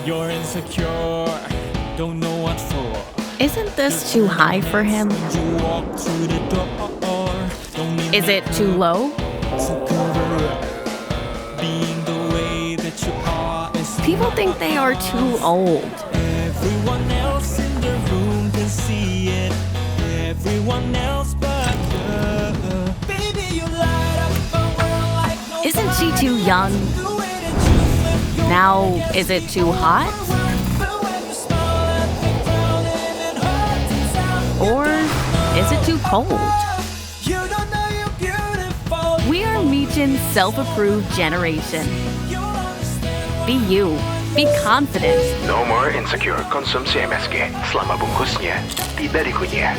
You're insecure, don't know what for. Isn't this too high for him? You walk through the door, don't need Is it too low? to cover up. Being the way that you are is People think they are too old. everyone else in the room can see it. Everyone else but her. Baby, you light up my world like no Isn't she too young? the way that you flip your Now, is it too hot? but when you smile at the ground and it hurts inside. Or is it too cold? You don't know you're beautiful. We are Michin's self-approved generation. You understand. Be you. Be confident. No more insecure. Konsumsi MSG. Selama bungkusnya tidak dikunyah.